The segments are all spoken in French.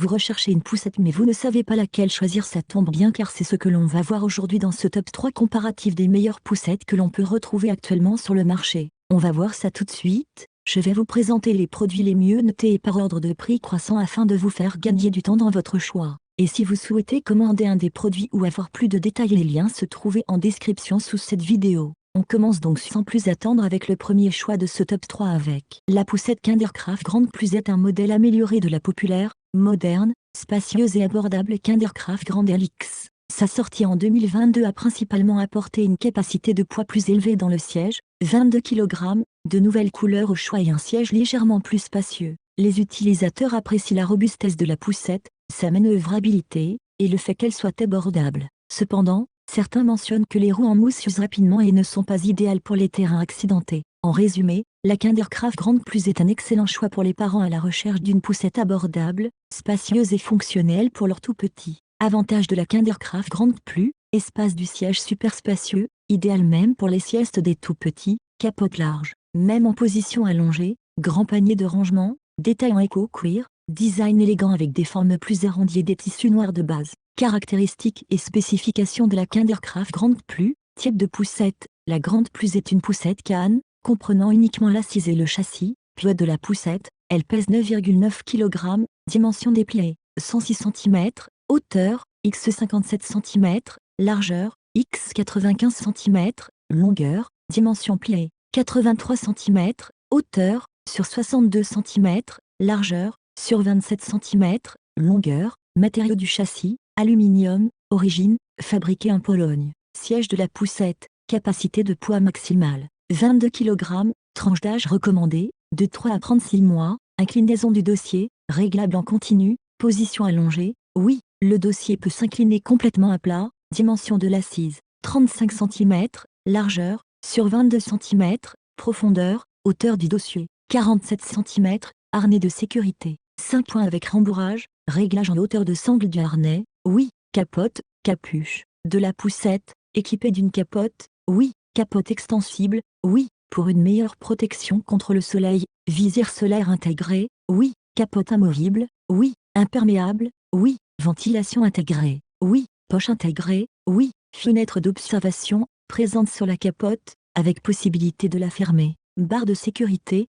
Vous recherchez une poussette mais vous ne savez pas laquelle choisir, ça tombe bien car c'est ce que l'on va voir aujourd'hui dans ce top 3 comparatif des meilleures poussettes que l'on peut retrouver actuellement sur le marché. On va voir ça tout de suite. Je vais vous présenter les produits les mieux notés et par ordre de prix croissant afin de vous faire gagner du temps dans votre choix. Et si vous souhaitez commander un des produits ou avoir plus de détails, les liens se trouvent en description sous cette vidéo. On commence donc sans plus attendre avec le premier choix de ce top 3 avec la poussette Kindercraft Grande Plus est un modèle amélioré de la populaire, moderne, spacieuse et abordable Kindercraft Grande LX. Sa sortie en 2022 a principalement apporté une capacité de poids plus élevée dans le siège, 22 kg, de nouvelles couleurs au choix et un siège légèrement plus spacieux. Les utilisateurs apprécient la robustesse de la poussette, sa manœuvrabilité, et le fait qu'elle soit abordable. Cependant, certains mentionnent que les roues en mousse usent rapidement et ne sont pas idéales pour les terrains accidentés. En résumé, la Kindercraft Grande Plus est un excellent choix pour les parents à la recherche d'une poussette abordable, spacieuse et fonctionnelle pour leurs tout-petits. Avantage de la Kindercraft Grande Plus, espace du siège super spacieux, idéal même pour les siestes des tout-petits, capote large, même en position allongée, grand panier de rangement, détail en éco-cuir, design élégant avec des formes plus arrondies et des tissus noirs de base. Caractéristiques et spécifications de la Kindercraft Grande Plus, type de poussette. La Grande Plus est une poussette canne, comprenant uniquement l'assise et le châssis, poids de la poussette, elle pèse 9,9 kg, dimension des pieds, 106 cm, hauteur, x 57 cm, largeur, x 95 cm, longueur, dimension pliée, 83 cm, hauteur, sur 62 cm, largeur, sur 27 cm, longueur, matériau du châssis, aluminium, origine, fabriqué en Pologne. Siège de la poussette, capacité de poids maximale, 22 kg, tranche d'âge recommandée, de 3 à 36 mois, inclinaison du dossier, réglable en continu, position allongée, oui, le dossier peut s'incliner complètement à plat, dimension de l'assise, 35 cm, largeur, sur 22 cm, profondeur, hauteur du dossier, 47 cm, harnais de sécurité, 5 points avec rembourrage, réglage en hauteur de sangle du harnais, oui, capote, capuche, de la poussette, équipée d'une capote, oui, capote extensible, oui, pour une meilleure protection contre le soleil, visière solaire intégrée, oui, capote amovible, oui, imperméable, oui, ventilation intégrée, oui, poche intégrée, oui, fenêtre d'observation, présente sur la capote, avec possibilité de la fermer, barre de sécurité,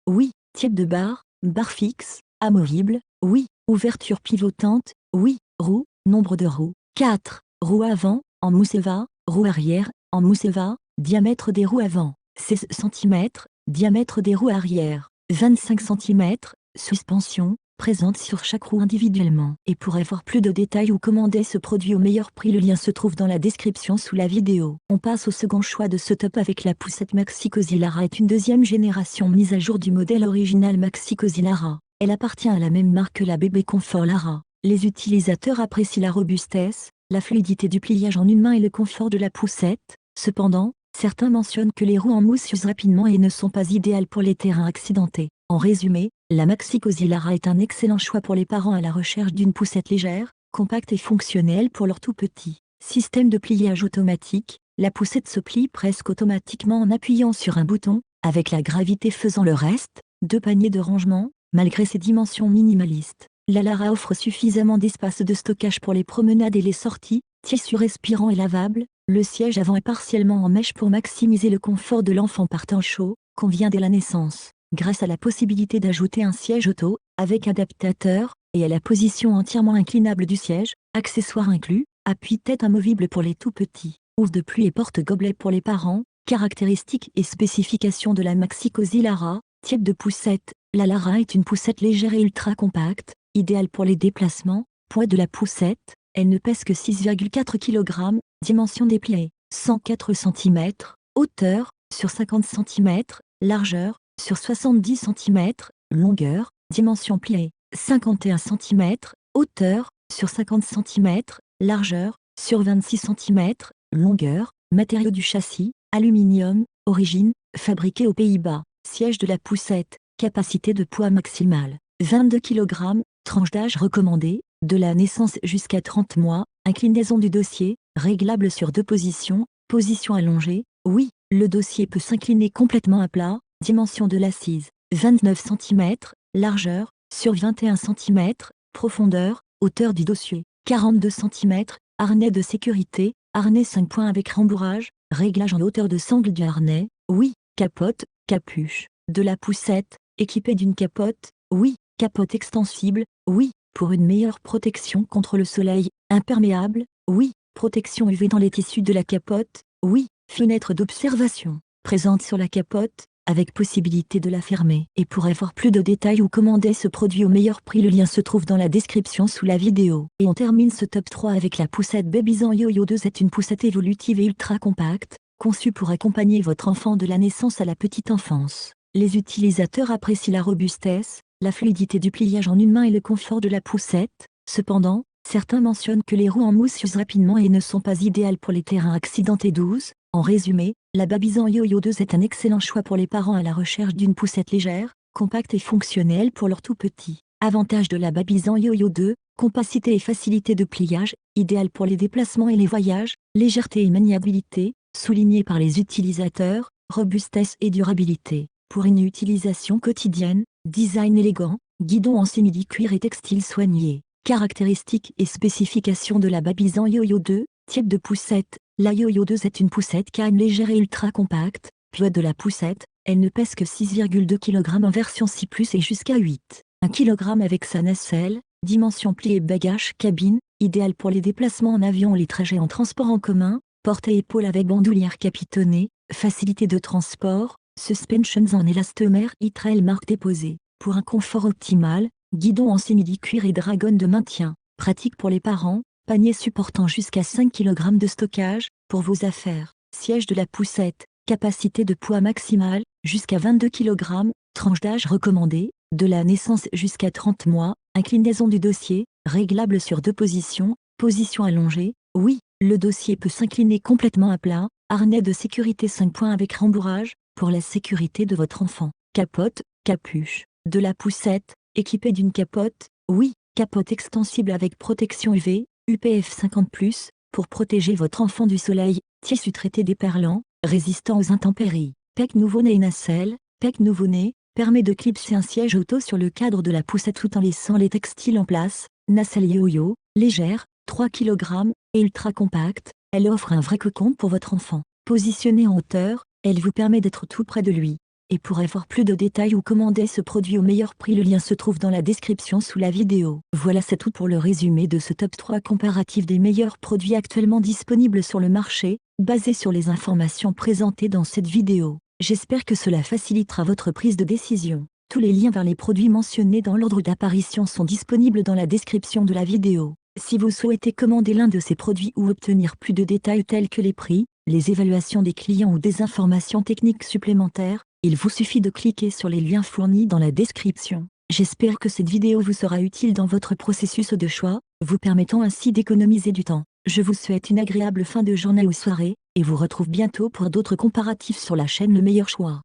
oui, type de barre fixe, amovible, oui, ouverture pivotante, oui, roue, nombre de roues, 4, roues avant, en mousse Eva, roue arrière, en mousse Eva, diamètre des roues avant, 16 cm, diamètre des roues arrière, 25 cm, suspension, présente sur chaque roue individuellement. Et pour avoir plus de détails ou commander ce produit au meilleur prix, le lien se trouve dans la description sous la vidéo. On passe au second choix de ce top avec la poussette Maxi Cozy Lara est une deuxième génération mise à jour du modèle original Maxi Cozy Lara. Elle appartient à la même marque que la Bébé Confort Lara. Les utilisateurs apprécient la robustesse, la fluidité du pliage en une main et le confort de la poussette. Cependant, certains mentionnent que les roues en mousse usent rapidement et ne sont pas idéales pour les terrains accidentés. En résumé, la Maxi Cozy Lara est un excellent choix pour les parents à la recherche d'une poussette légère, compacte et fonctionnelle pour leurs tout-petits. Système de pliage automatique, la poussette se plie presque automatiquement en appuyant sur un bouton, avec la gravité faisant le reste. 2 paniers de rangement, malgré ses dimensions minimalistes. La Lara offre suffisamment d'espace de stockage pour les promenades et les sorties, tissu respirant et lavable. Le siège avant est partiellement en mèche pour maximiser le confort de l'enfant par temps chaud, convient dès la naissance. Grâce à la possibilité d'ajouter un siège auto, avec adaptateur, et à la position entièrement inclinable du siège, accessoires inclus, appuie-tête amovible pour les tout-petits, housse de pluie et porte-gobelet pour les parents. Caractéristiques et spécifications de la Maxi Cozy Lara. Type de poussette, la Lara est une poussette légère et ultra compacte, idéale pour les déplacements. Poids de la poussette, elle ne pèse que 6,4 kg, dimension des pieds, 104 cm, hauteur, sur 50 cm, largeur, sur 70 cm, longueur, dimension pliée, 51 cm, hauteur, sur 50 cm, largeur, sur 26 cm, longueur, matériau du châssis, aluminium, origine, fabriqué aux Pays-Bas, siège de la poussette, capacité de poids maximale, 22 kg, tranche d'âge recommandée, de la naissance jusqu'à 30 mois, inclinaison du dossier, réglable sur 2 positions, position allongée, oui, le dossier peut s'incliner complètement à plat, dimension de l'assise, 29 cm, largeur, sur 21 cm, profondeur, hauteur du dossier, 42 cm, harnais de sécurité, harnais 5 points avec rembourrage, réglage en hauteur de sangle du harnais, oui, capote, capuche, de la poussette, équipée d'une capote, oui, capote extensible, oui, pour une meilleure protection contre le soleil, imperméable, oui, protection UV dans les tissus de la capote, oui, fenêtre d'observation, présente sur la capote, avec possibilité de la fermer. Et pour avoir plus de détails ou commander ce produit au meilleur prix, le lien se trouve dans la description sous la vidéo. Et on termine ce top 3 avec la poussette Babysan Yo-Yo 2. C'est une poussette évolutive et ultra compacte, conçue pour accompagner votre enfant de la naissance à la petite enfance. Les utilisateurs apprécient la robustesse, la fluidité du pliage en une main et le confort de la poussette. Cependant, certains mentionnent que les roues en mousse s'usent rapidement et ne sont pas idéales pour les terrains accidentés. 12. En résumé, la Babysan Yo-Yo 2 est un excellent choix pour les parents à la recherche d'une poussette légère, compacte et fonctionnelle pour leurs tout petits. Avantage de la Babysan Yo-Yo 2, compacité et facilité de pliage, idéal pour les déplacements et les voyages, légèreté et maniabilité, souligné par les utilisateurs, robustesse et durabilité. Pour une utilisation quotidienne, design élégant, guidon en simili-cuir et textile soigné. Caractéristiques et spécifications de la Babysan Yo-Yo 2, type de poussette. La Yo-Yo 2 est une poussette canne légère et ultra compacte, poids de la poussette, elle ne pèse que 6,2 kg en version 6+ et jusqu'à 8,1 kg avec sa nacelle, dimension pli et bagage cabine, idéal pour les déplacements en avion ou les trajets en transport en commun, porte-épaule avec bandoulière capitonnée, facilité de transport, suspensions en élastomère e-trail marque déposée. Pour un confort optimal, guidon en simili-cuir et dragonne de maintien, pratique pour les parents, panier supportant jusqu'à 5 kg de stockage, pour vos affaires. Siège de la poussette, capacité de poids maximale, jusqu'à 22 kg, tranche d'âge recommandée, de la naissance jusqu'à 30 mois, inclinaison du dossier, réglable sur 2 positions, position allongée, oui, le dossier peut s'incliner complètement à plat, harnais de sécurité 5 points avec rembourrage, pour la sécurité de votre enfant. Capote, capuche, de la poussette, équipée d'une capote, oui, capote extensible avec protection UV, UPF 50+, pour protéger votre enfant du soleil, tissu traité déperlant, résistant aux intempéries. PEC nouveau-né et nacelle, PEC nouveau-né, permet de clipser un siège auto sur le cadre de la poussette tout en laissant les textiles en place. Nacelle Yo-Yo, légère, 3 kg, et ultra compacte, elle offre un vrai cocon pour votre enfant. Positionnée en hauteur, elle vous permet d'être tout près de lui. Et pour avoir plus de détails ou commander ce produit au meilleur prix, le lien se trouve dans la description sous la vidéo. Voilà, c'est tout pour le résumé de ce top 3 comparatif des meilleurs produits actuellement disponibles sur le marché, basé sur les informations présentées dans cette vidéo. J'espère que cela facilitera votre prise de décision. Tous les liens vers les produits mentionnés dans l'ordre d'apparition sont disponibles dans la description de la vidéo. Si vous souhaitez commander l'un de ces produits ou obtenir plus de détails tels que les prix, les évaluations des clients ou des informations techniques supplémentaires, il vous suffit de cliquer sur les liens fournis dans la description. J'espère que cette vidéo vous sera utile dans votre processus de choix, vous permettant ainsi d'économiser du temps. Je vous souhaite une agréable fin de journée ou soirée, et vous retrouve bientôt pour d'autres comparatifs sur la chaîne Le Meilleur Choix.